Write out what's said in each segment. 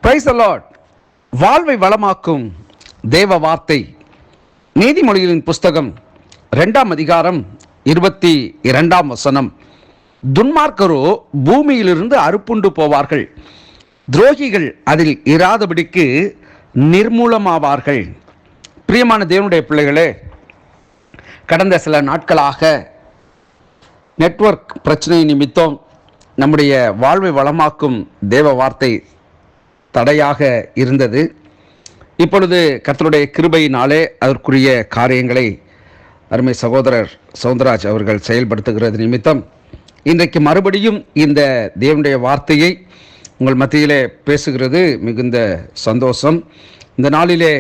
Praise the Lord. வாழ்வை வளமாக்கும் தேவ வார்த்தை. நீதிமொழிகளின் புஸ்தகம் 2ஆம் அதிகாரம் 22ஆம் வசனம். துன்மார்க்கரோ பூமியிலிருந்து அறுப்புண்டு போவார்கள், துரோகிகள் அதில் இராதபடிக்கு நிர்மூலமாவார்கள். பிரியமான தேவனுடைய பிள்ளைகளே, கடந்த சில நாட்களாக நெட்வொர்க் பிரச்சனை நிமித்தம் நம்முடைய வாழ்வை வளமாக்கும் தேவ வார்த்தை தடையாக இருந்தது. இப்பொழுது கர்த்தருடைய கிருபையினாலே அதற்குரிய காரியங்களை அருமை சகோதரர் சவுந்தரராஜ் அவர்கள் செயல்படுத்துகிறது நிமித்தம் இன்றைக்கு மறுபடியும் இந்த தேவனுடைய வார்த்தையை உங்கள் மத்தியிலே பேசுகிறது மிகுந்த சந்தோஷம். இந்த நாளிலே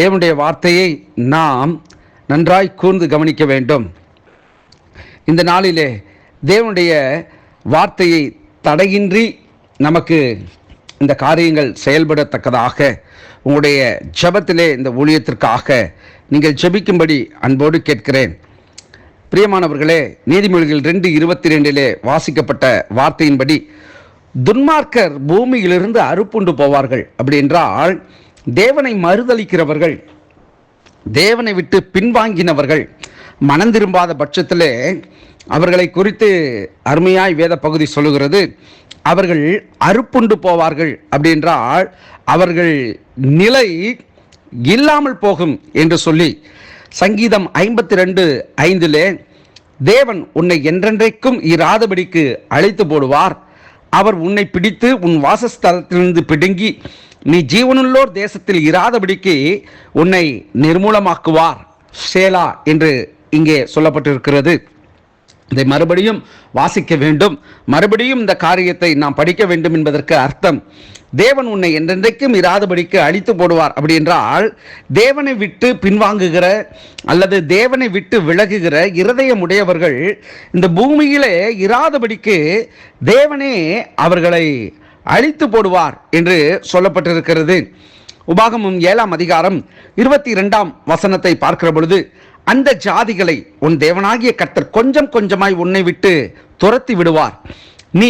தேவனுடைய வார்த்தையை நாம் நன்றாய் கூர்ந்து கவனிக்க வேண்டும். இந்த நாளிலே தேவனுடைய வார்த்தையை தடையின்றி நமக்கு இந்த காரியங்கள் செயல்படத்தக்கதாக உங்களுடைய ஜெபத்திலே இந்த ஊழியத்திற்காக நீங்கள் ஜெபிக்கும்படி அன்போடு கேட்கிறேன். பிரியமானவர்களே, நீதிமொழிகள் 2:22 வாசிக்கப்பட்ட வார்த்தையின்படி துன்மார்க்கர் பூமியிலிருந்து அறுப்புண்டு போவார்கள். அப்படி என்றால் தேவனை மறுதலிக்கிறவர்கள், தேவனை விட்டு பின்வாங்கினவர்கள், மனம் திரும்பாத பட்சத்திலே அவர்களை குறித்து அருமையாய் வேத பகுதி சொல்லுகிறது. அவர்கள் அறுப்புண்டு போவார்கள். அப்படி என்றால் அவர்கள் நிலை இல்லாமல் போகும் என்று சொல்லி சங்கீதம் 52:5 தேவன் உன்னை என்றென்றைக்கும் இராதபடிக்கு அழைத்து போடுவார், அவர் உன்னை பிடித்து உன் வாசஸ்தலத்திலிருந்து பிடுங்கி நீ ஜீவனுள்ளோர் தேசத்தில் இராதபடிக்கு உன்னை நிர்மூலமாக்குவார். சேலா என்று இங்கே சொல்லப்பட்டிருக்கிறது. இதை மறுபடியும் வாசிக்க வேண்டும், மறுபடியும் இந்த காரியத்தை நாம் படிக்க வேண்டும் என்பதற்கு அர்த்தம் தேவன் உன்னை என்றென்றைக்கும் இராதபடிக்கு அழித்து போடுவார். அப்படி என்றால் தேவனை விட்டு பின்வாங்குகிற அல்லது தேவனை விட்டு விலகுகிற இருதயமுடையவர்கள் இந்த பூமியிலே இராதபடிக்கு தேவனே அவர்களை அழித்து போடுவார் என்று சொல்லப்பட்டிருக்கிறது. உபாகமம் 7ஆம் அதிகாரம் 22ஆம் வசனத்தை பார்க்கிற பொழுது அந்த ஜாதிகளை உன் தேவனாகிய கர்த்தர் கொஞ்சம் கொஞ்சமாய் உன்னை விட்டு துரத்தி விடுவார், நீ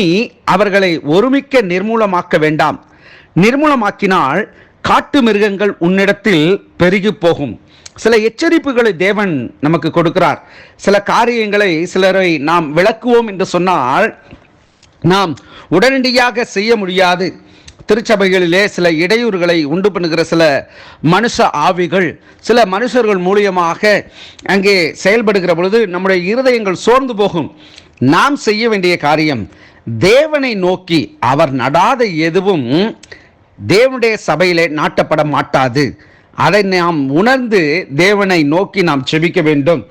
அவர்களை ஒருமிக்க நிர்மூலமாக்க வேண்டாம், நிர்மூலமாக்கினால் காட்டு மிருகங்கள் உன்னிடத்தில் பெருகி போகும். சில எச்சரிப்புகளை தேவன் நமக்கு கொடுக்கிறார். சில காரியங்களை சிலரை நாம் விளக்குவோம் என்று சொன்னால் நாம் உடனடியாக செய்ய முடியாது. திருச்சபைகளிலே சில இடையூறுகளை உண்டு பண்ணுகிற சில மனுஷ ஆவிகள் சில மனுஷர்கள் மூலியமாக அங்கே செயல்படுகிற பொழுது நம்முடைய இருதயங்கள் சோர்ந்து போகும். நாம் செய்ய வேண்டிய காரியம் தேவனை நோக்கி, அவர் நடாத எதுவும் தேவனுடைய சபையிலே நாட்டப்பட மாட்டாது. அதை நாம் உணர்ந்து தேவனை நோக்கி நாம் செபிக்க வேண்டும்.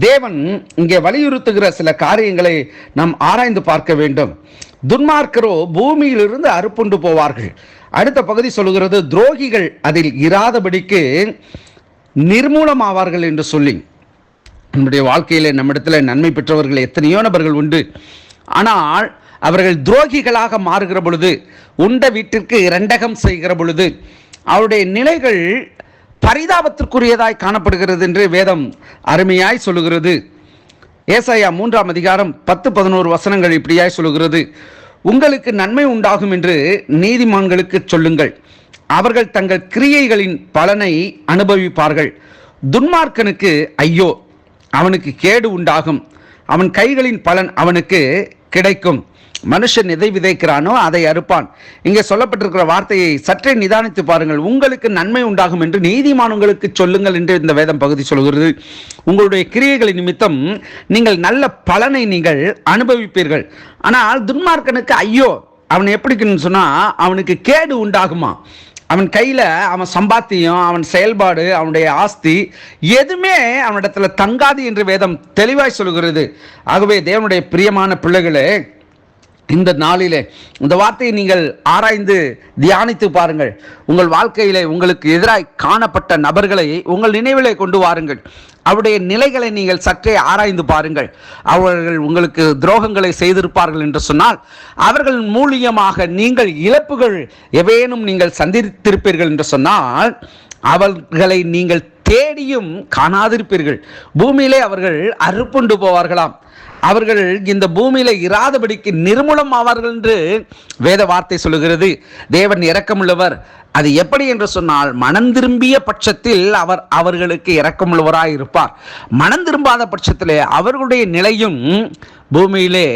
தேவன் இங்கே வலியுறுத்துகிற சில காரியங்களை நாம் ஆராய்ந்து பார்க்க வேண்டும். துன்மார்க்கரோ பூமியிலிருந்து அறுப்புண்டு போவார்கள். அடுத்த பகுதி சொல்லுகிறது துரோகிகள் அதில் இராதபடிக்கு நிர்மூலமாவார்கள் என்று சொல்லி. நம்முடைய வாழ்க்கையில் நம்மிடத்தில் நன்மை பெற்றவர்கள் எத்தனையோ நபர்கள் உண்டு. ஆனால் அவர்கள் துரோகிகளாக மாறுகிற பொழுது, உண்ட வீட்டிற்கு இரண்டகம் செய்கிற பொழுது அவருடைய நிலைகள் பரிதாபத்திற்குரியதாய் காணப்படுகிறது என்று வேதம் அருமையாய் சொல்லுகிறது. ஏசாயா 3ஆம் அதிகாரம் 10-11 வசனங்கள் இப்படியாய் சொல்லுகிறது. உங்களுக்கு நன்மை உண்டாகும் என்று நீதிமான்களுக்கு சொல்லுங்கள், அவர்கள் தங்கள் கிரியைகளின் பலனை அனுபவிப்பார்கள். துன்மார்க்கனுக்கு ஐயோ, அவனுக்கு கேடு உண்டாகும், அவன் கைகளின் பலன் அவனுக்கு கிடைக்கும். மனுஷன் எதை விதைக்கிறானோ அதை அறுப்பான். இங்கே சொல்லப்பட்டிருக்கிற வார்த்தையை சற்றே நிதானித்து பாருங்கள். உங்களுக்கு நன்மை உண்டாகும் என்று நீதிமான்களுக்கு சொல்லுங்கள் என்று இந்த வேதம் பகுதி சொல்கிறது. உங்களுடைய கிரியைகளின் நிமித்தம் நீங்கள் நல்ல பலனை நீங்கள் அனுபவிப்பீர்கள். ஆனால் துன்மார்க்கனுக்கு ஐயோ, அவன் எப்படின்னு சொன்னா அவனுக்கு கேடு உண்டாகுமா, அவன் கையில் அவன் சம்பாத்தியம், அவன் செயல்பாடு, அவனுடைய ஆஸ்தி எதுவுமே அவனிடத்துல தங்காது என்று வேதம் தெளிவாய் சொல்கிறது. ஆகவே தேவனுடைய பிரியமான பிள்ளைகளே, இந்த நாளிலே இந்த வார்த்தையை நீங்கள் ஆராய்ந்து தியானித்து பாருங்கள். உங்கள் வாழ்க்கையிலே உங்களுக்கு எதிராய் காணப்பட்ட நபர்களை உங்கள் நினைவிலே கொண்டு வாருங்கள். அவருடைய நிலைகளை நீங்கள் சற்றே ஆராய்ந்து பாருங்கள். அவர்கள் உங்களுக்கு துரோகங்களை செய்திருப்பார்கள் என்று சொன்னால் அவர்கள் மூலியமாக நீங்கள் இழப்புகள் எவையேனும் நீங்கள் சந்தித்திருப்பீர்கள் என்று சொன்னால் அவர்களை நீங்கள் தேடியும் காணாதிருப்பீர்கள். பூமியிலே அவர்கள் அறுப்புண்டு போவார்களாம். அவர்கள் இந்த பூமியில இராதபடிக்கு நிர்மூலம் ஆவார்கள் என்று வேத வார்த்தை சொல்லுகிறது. தேவன் இரக்கமுள்ளவர். அது எப்படி என்று சொன்னால், மனம் திரும்பிய பட்சத்தில் அவர் அவர்களுக்கு இரக்கமுள்ளவராய் இருப்பார். மனம் திரும்பாத பட்சத்திலே அவர்களுடைய நிலையும் பூமியிலே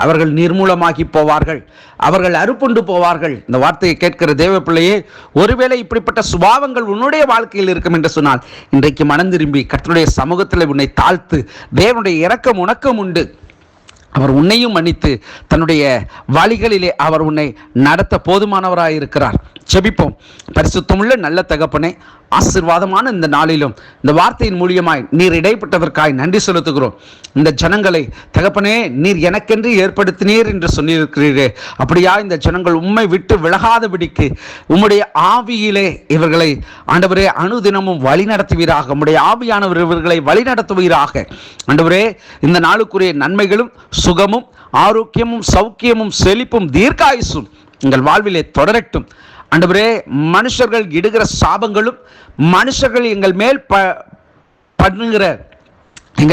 அவர்கள் நிர்மூலமாகி போவார்கள், அவர்கள் அறுப்புண்டு போவார்கள். இந்த வார்த்தையை கேட்கிற தேவ பிள்ளையே, ஒருவேளை இப்படிப்பட்ட சுபாவங்கள் உன்னுடைய வாழ்க்கையில் இருக்கும் என்று சொன்னால், இன்றைக்கு மனம் திரும்பி கர்த்தருடைய சமூகத்தில் உன்னை தாழ்த்து. தேவனுடைய இரக்கம் உனக்கும் உண்டு. அவர் உன்னையும் மன்னித்து தன்னுடைய வழிகளிலே அவர் உன்னை நடத்த போதுமானவராய் இருக்கிறார். ஜெபிப்போம். பரிசுத்தமுள்ள நல்ல தகப்பனே, ஆசீர்வாதமான இந்த நாளிலும் இந்த வார்த்தையின் மூலியமாய் நீர் இடைப்பட்டதற்காய் நன்றி செலுத்துகிறோம். இந்த ஜனங்களை தகப்பனே நீர் எனக்கென்று ஏற்படுத்தினீர் என்று சொல்லியிருக்கிறீரே, அப்படியா இந்த ஜனங்கள் உம்மை விட்டு விலகாதபடிக்கு உம்முடைய ஆவியிலே இவர்களை ஆண்டவரே அனுதினமும் வழி நடத்துவீராக. உம்முடைய ஆவியானவர் இவர்களை வழி நடத்துவீராக. ஆண்டவரே, இந்த நாளுக்குரிய நன்மைகளும் சுகமும் ஆரோக்கியமும் சௌக்கியமும் செழிப்பும் தீர்க்காயுசும் எங்கள் வாழ்விலே தொடரட்டும். ஆண்டவரே, மனுஷர்கள் இடுகிற சாபங்களும் மனுஷர்கள் எங்கள்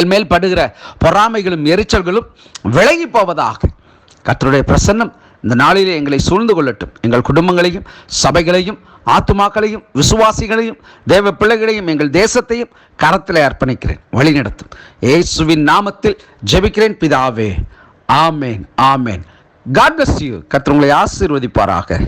மேல் படுகிற பொறாமைகளும் எரிச்சல்களும் விலகி போவதாக. கர்த்தருடைய பிரசன்னம் இந்த நாளிலே எங்களை சூழ்ந்து கொள்ளட்டும். எங்கள் குடும்பங்களையும் சபைகளையும் ஆத்துமாக்களையும் விசுவாசிகளையும் தேவ பிள்ளைகளையும் எங்கள் தேசத்தையும் கரத்திலே அர்ப்பணிக்கிறேன். வழி நடத்தும் இயேசுவின் நாமத்தில் ஜெபிக்கிறேன் பிதாவே. ஆமேன், ஆமேன். God bless you. கர்த்தர் உங்களை ஆசீர்வதிப்பாராக.